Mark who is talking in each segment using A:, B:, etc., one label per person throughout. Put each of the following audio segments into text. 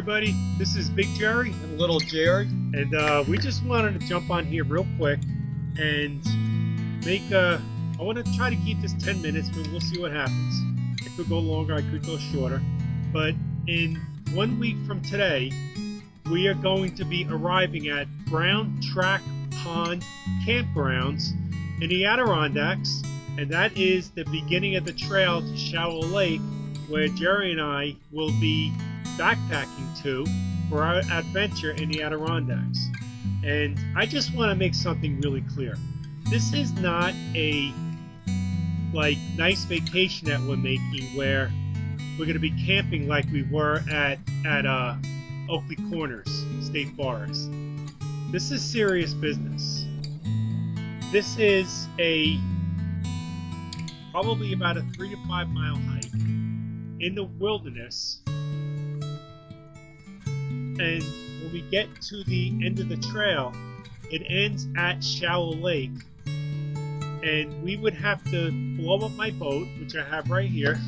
A: everybody, this is Big Jerry
B: and Little Jerry,
A: and we just wanted to jump on here real quick and make I want to try to keep this 10 minutes, but we'll see what happens. It could go longer, I could go shorter, but in 1 week from today we are going to be arriving at Brown Track Pond Campgrounds in the Adirondacks, and that is the beginning of the trail to Shallow Lake, where Jerry and I will be backpacking to for our adventure in the Adirondacks. And I just want to make something really clear. This is not a nice vacation that we're making where we're going to be camping like we were at Oakley Corners State Forest. This is serious business. This is probably about a 3 to 5 mile hike in the wilderness, and when we get to the end of the trail, it ends at Shallow Lake, and we would have to blow up my boat, which I have right here.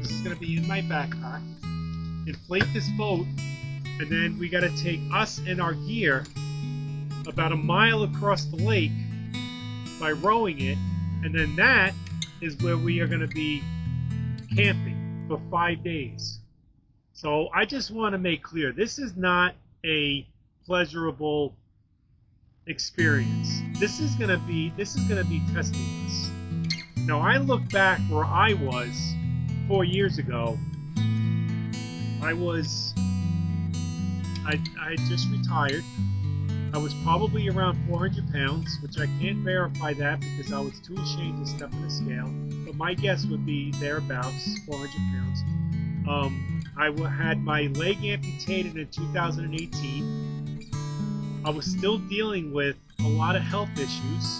A: This is going to be in my backpack. Inflate this boat, and then we got to take us and our gear about a mile across the lake by rowing it, and then that is where we are going to be camping for 5 days. So I just want to make clear, this is not a pleasurable experience. This is going to be testing us. Now I look back where I was 4 years ago. I had just retired. I was probably around 400 pounds, which I can't verify that because I was too ashamed to step on a scale, but my guess would be thereabouts 400 pounds. I had my leg amputated in 2018. I was still dealing with a lot of health issues,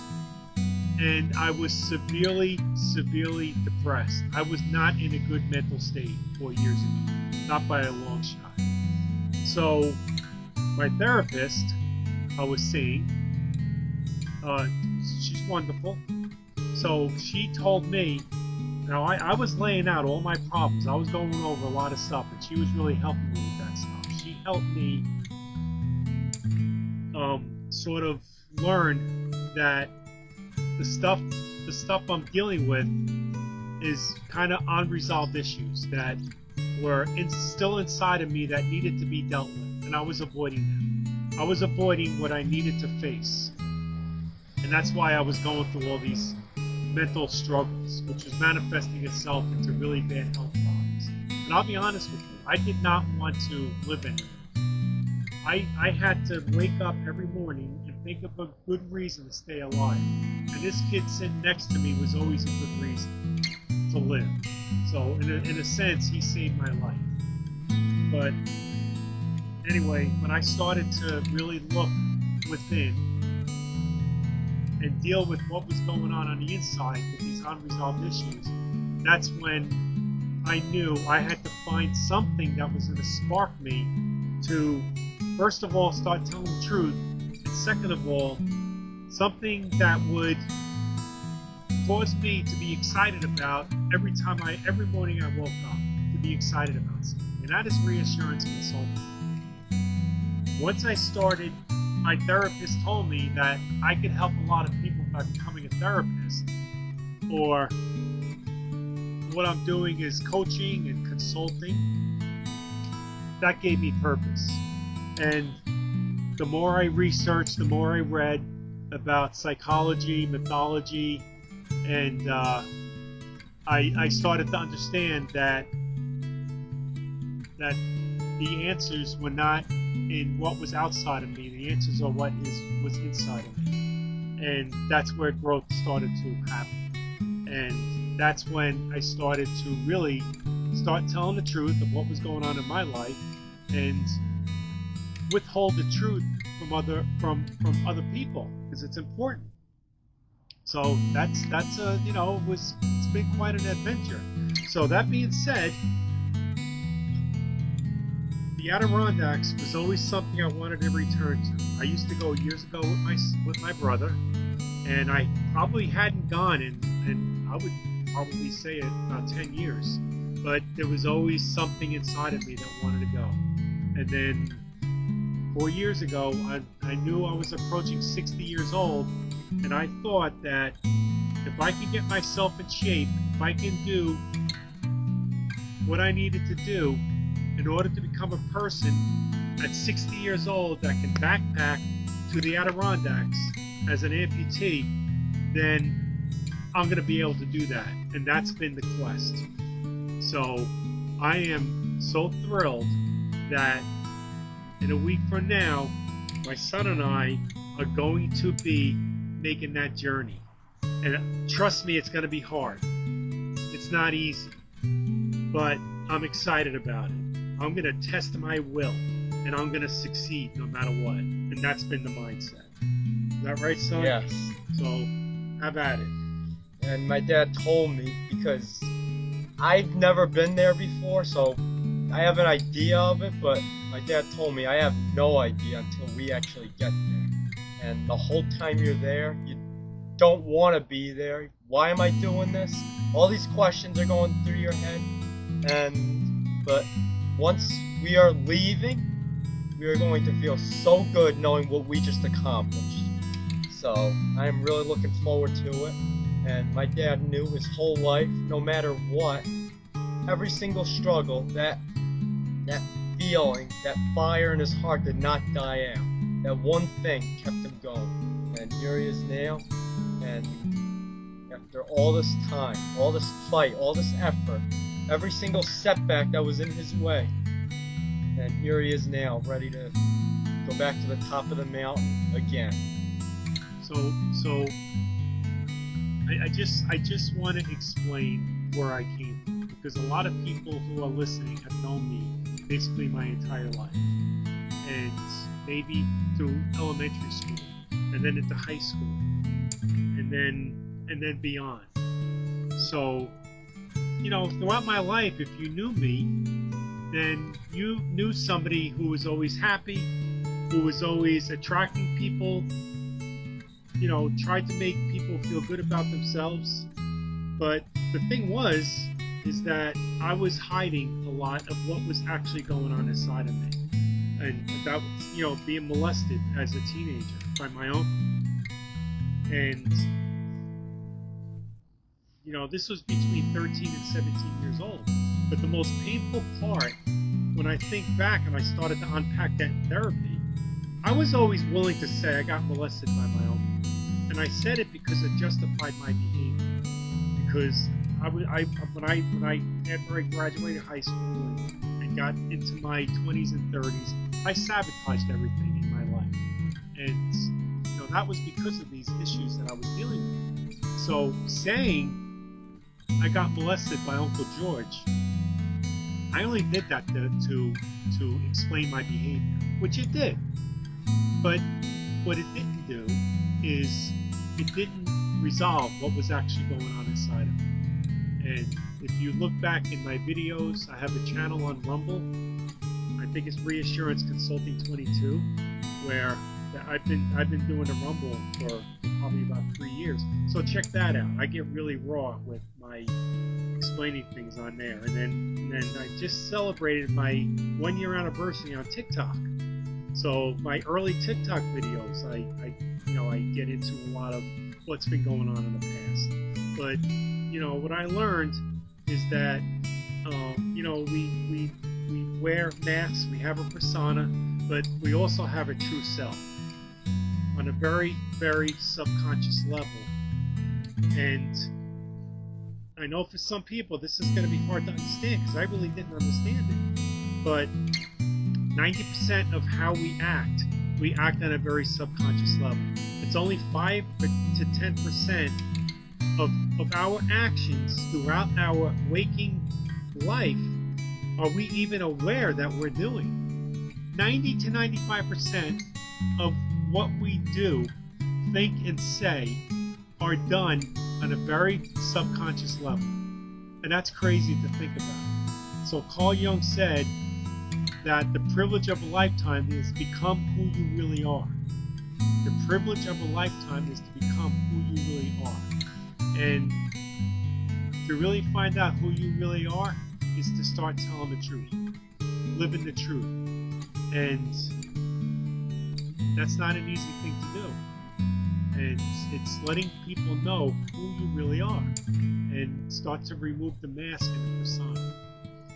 A: and I was severely depressed. I was not in a good mental state 4 years ago, not by a long shot. So my therapist, I was seeing, she's wonderful. So she told me, now I was laying out all my problems. I was going over a lot of stuff, and she was really helping me with that stuff. She helped me sort of learn that the stuff I'm dealing with is kind of unresolved issues that were still inside of me that needed to be dealt with, and I was avoiding them. I was avoiding what I needed to face, and that's why I was going through all these mental struggles, which was manifesting itself into really bad health problems. And I'll be honest with you, I did not want to live in it. I had to wake up every morning and think of a good reason to stay alive, and this kid sitting next to me was always a good reason to live. So in a sense, he saved my life. But anyway, when I started to really look within and deal with what was going on the inside with these unresolved issues, that's when I knew I had to find something that was going to spark me to, first of all, start telling the truth, and second of all, something that would cause me to be excited about every morning I woke up, to be excited about something, and that is reassurance consulting. Once I started, my therapist told me that I could help a lot of people by becoming a therapist, or what I'm doing is coaching and consulting. That gave me purpose. And the more I researched, the more I read about psychology, mythology, and I started to understand that the answers were not in what was outside of me. The answers are what was inside of me. And that's where growth started to happen. And that's when I started to really start telling the truth of what was going on in my life and withhold the truth from other people, because it's important. So that's it's been quite an adventure. So that being said, the Adirondacks was always something I wanted to return to. I used to go years ago with my brother, and I probably hadn't gone in I would probably say it about 10 years. But there was always something inside of me that wanted to go. And then 4 years ago, I knew I was approaching 60 years old, and I thought that if I can get myself in shape, if I can do what I needed to do in order to become a person at 60 years old that can backpack to the Adirondacks as an amputee, then I'm going to be able to do that. And that's been the quest. So I am so thrilled that in a week from now, my son and I are going to be making that journey. And trust me, it's going to be hard. It's not easy. But I'm excited about it. I'm going to test my will, and I'm going to succeed no matter what. And that's been the mindset. Is that right, son?
B: Yes.
A: So, have at it.
B: And my dad told me, because I've never been there before, so I have an idea of it, but my dad told me I have no idea until we actually get there. And the whole time you're there, you don't want to be there. Why am I doing this? All these questions are going through your head. But once we are leaving, we are going to feel so good knowing what we just accomplished. So I am really looking forward to it. And my dad knew his whole life, no matter what, every single struggle, that feeling, that fire in his heart did not die out. That one thing kept him going. And here he is now. And after all this time, all this fight, all this effort, every single setback that was in his way, and here he is now, ready to go back to the top of the mountain again.
A: So I just want to explain where I came from, because a lot of people who are listening have known me basically my entire life, and maybe through elementary school, and then into high school, and then beyond. So, you know, throughout my life, if you knew me, then you knew somebody who was always happy, who was always attracting people, you know, tried to make people feel good about themselves. But the thing is that I was hiding a lot of what was actually going on inside of me. And that was, you know, being molested as a teenager by my uncle. And, you know, this was between 13 and 17 years old. But the most painful part, when I think back and I started to unpack that in therapy, I was always willing to say I got molested by my uncle. And I said it because it justified my behavior. Because after I graduated high school and got into my 20s and 30s, I sabotaged everything in my life. And, you know, that was because of these issues that I was dealing with. So saying I got molested by Uncle George, I only did that to explain my behavior, which it did. But what it didn't do is it didn't resolve what was actually going on inside of me. And if you look back in my videos, I have a channel on Rumble. I think it's Reassurance Consulting 22, where I've been doing a Rumble for probably about 3 years. So check that out. I get really raw with my explaining things on there. And then I just celebrated my 1 year anniversary on TikTok. So my early TikTok videos, I get into a lot of what's been going on in the past. But you know what I learned is that we wear masks, we have a persona, but we also have a true self on a very, very subconscious level. And I know for some people this is going to be hard to understand, because I really didn't understand it. But 90% of how we act on a very subconscious level. It's only 5 to 10% of our actions throughout our waking life are we even aware that we're doing. 90 to 95% of what we do, think, and say are done on a very subconscious level. And that's crazy to think about. So Carl Jung said that the privilege of a lifetime is to become who you really are. The privilege of a lifetime is to become who you really are. And to really find out who you really are is to start telling the truth, living the truth. And that's not an easy thing to do. And it's letting people know who you really are and start to remove the mask and the persona.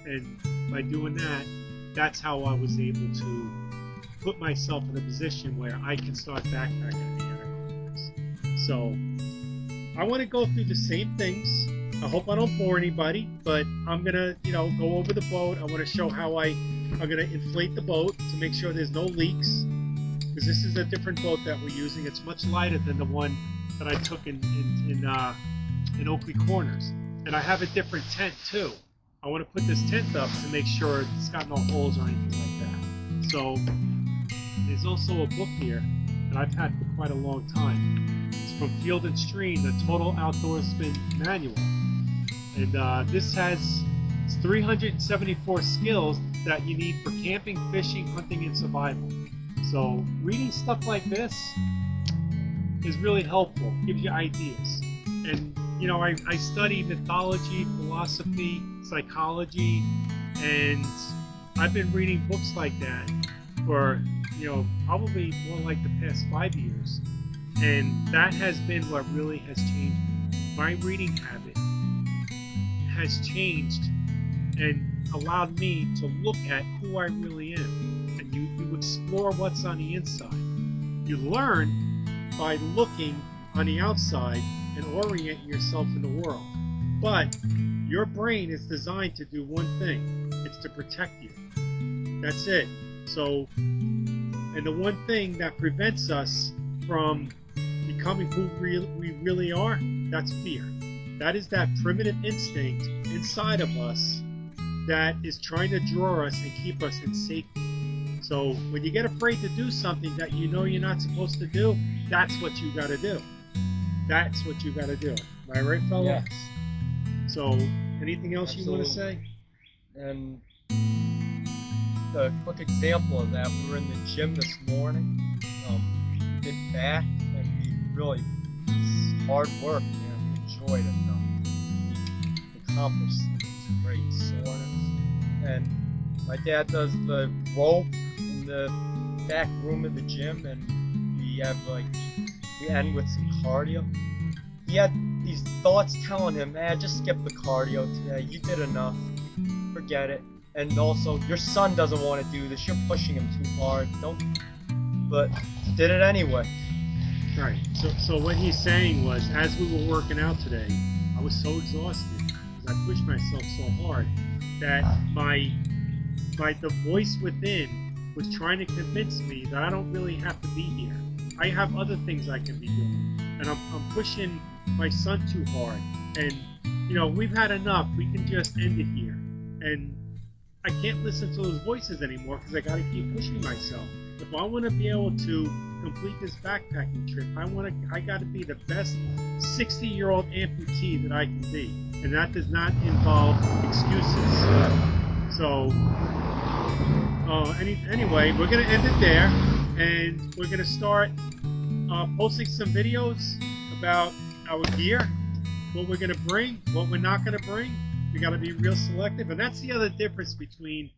A: And by doing that, that's how I was able to put myself in a position where I can start backpacking in the Adirondacks. So I want to go through the same things. I hope I don't bore anybody, but I'm gonna, go over the boat. I want to show how I'm gonna inflate the boat to make sure there's no leaks, because this is a different boat that we're using. It's much lighter than the one that I took in Oakley Corners, and I have a different tent too. I want to put this tent up to make sure it's got no holes or anything like that. So there's also a book here that I've had for quite a long time. It's from Field and Stream, the Total Outdoorsman Manual. And this has 374 skills that you need for camping, fishing, hunting, and survival. So reading stuff like this is really helpful, gives you ideas. And I study mythology, philosophy, psychology, and I've been reading books like that for probably more like the past 5 years. And that has been what really has changed. My reading habit has changed and allowed me to look at who I really am. And you explore what's on the inside. You learn by looking on the outside and orient yourself in the world. But your brain is designed to do one thing. It's to protect you. That's it. So, and the one thing that prevents us from becoming who we really are, that's fear. That is that primitive instinct inside of us that is trying to draw us and keep us in safety. So when you get afraid to do something that you're not supposed to do, that's what you got to do. That's what you got to do. Am I right, fella?
B: Yes.
A: So anything else you want to say?
B: And the quick example of that, we were in the gym this morning. We did back, and it's hard work, man. We enjoyed it. We accomplished some great soreness. And my dad does the rope in the back room of the gym, and we end with some cardio. He had these thoughts telling him, just skip the cardio today. You did enough. Forget it. And also, your son doesn't want to do this. You're pushing him too hard. But did it anyway.
A: Right. So what he's saying was, as we were working out today, I was so exhausted because I pushed myself so hard that the voice within was trying to convince me that I don't really have to be here. I have other things I can be doing, and I'm pushing my son too hard. And we've had enough. We can just end it here. And I can't listen to those voices anymore because I got to keep pushing myself. If I want to be able to complete this backpacking trip, I got to be the best 60-year-old amputee that I can be, and that does not involve excuses. So, anyway, we're gonna end it there, and we're gonna start posting some videos about our gear, what we're gonna bring, what we're not gonna bring. We got to be real selective, and that's the other difference between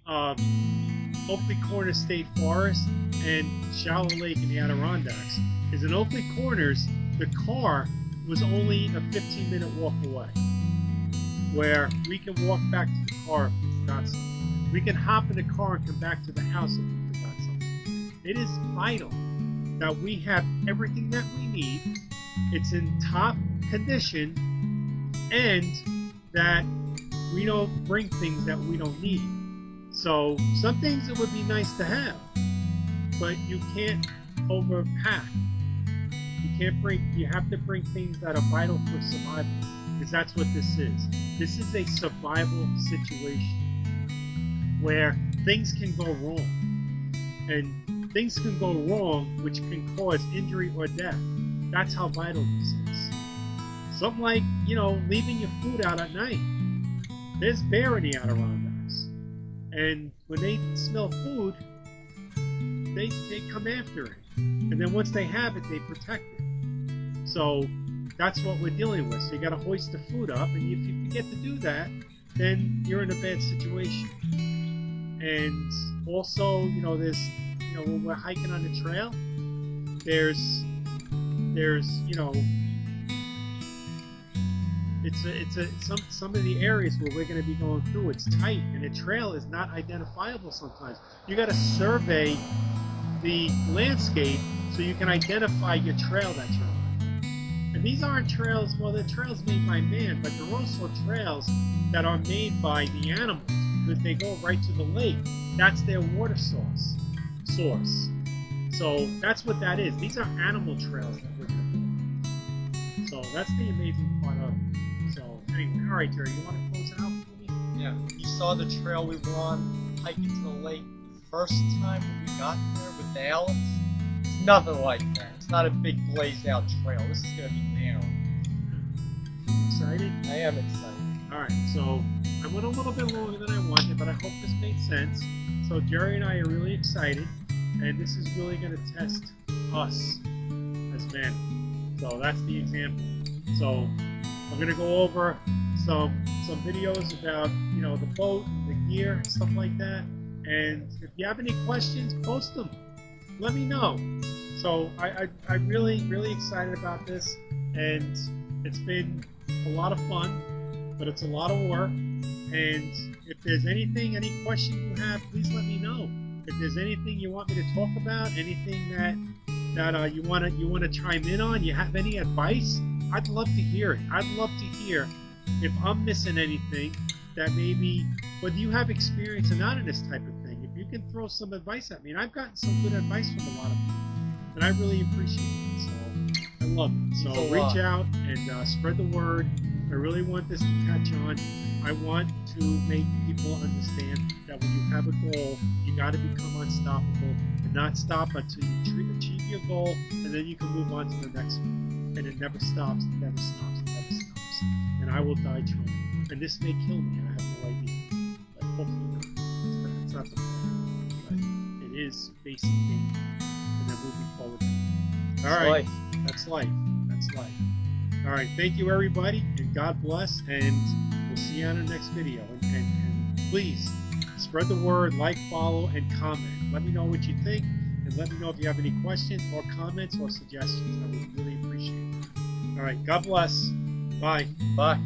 A: Oakley Corners State Forest and Shallow Lake in the Adirondacks. Is in Oakley Corners, the car was only a 15-minute walk away, where we can walk back to the car if we forgot something. We can hop in the car and come back to the house if we forgot something. It is vital that we have everything that we need. It's in top condition, and that we don't bring things that we don't need. So some things it would be nice to have, but you can't overpack. You have to bring things that are vital for survival, because that's what this is. This is a survival situation where things can go wrong. And things can go wrong which can cause injury or death. That's how vital this is. Something like, leaving your food out at night. There's bear in the Adirondacks. And when they smell food, they come after it. And then once they have it, they protect it. So that's what we're dealing with. So you got to hoist the food up, and if you forget to do that, then you're in a bad situation. And also, there's, when we're hiking on the trail, there's, some of the areas where we're going to be going through, it's tight, and the trail is not identifiable sometimes. You got to survey the landscape so you can identify your trail that you're on. And these aren't trails, well, they're trails made by man, but they're also trails that are made by the animals, because they go right to the lake. That's their water source. So that's what that is. These are animal trails that we're going to do. So that's the amazing part of it. So anyway, all right, Jerry, you want to close it out for me?
B: Yeah. You saw the trail we were on hiking to the lake the first time when we got there with the Alex. It's nothing like that. It's not a big blazed out trail. This is going to be narrow.
A: Excited?
B: I am excited.
A: All right, so I went a little bit longer than I wanted, but I hope this made sense. So Jerry and I are really excited, and this is really going to test us as men. So that's the example. So I'm going to go over some videos about, the boat, the gear, and stuff like that. And if you have any questions, post them. Let me know. So I'm really, really excited about this, and it's been a lot of fun, but it's a lot of work. And if there's any question you have, please let me know. If there's anything you want me to talk about, anything that you want to chime in on, you have any advice, I'd love to hear it. I'd love to hear if I'm missing anything that maybe, whether you have experience or not in this type of thing. If you can throw some advice at me, and I've gotten some good advice from a lot of people, and I really appreciate it. So I love it. So reach out and spread the word. I really want this to catch on. I want to make people understand that when you have a goal, you got to become unstoppable and not stop until you achieve your goal, and then you can move on to the next one. And it never stops, it never stops, it never stops. And I will die trying. And this may kill me, I have no idea. But hopefully not. It's not the plan. But it is facing me and then moving forward. All right. That's life. That's life. All right, thank you everybody, and God bless, and we'll see you on the next video. And please spread the word, like, follow, and comment. Let me know what you think, and let me know if you have any questions or comments or suggestions. I would really appreciate it. All right, God bless. Bye.
B: Bye.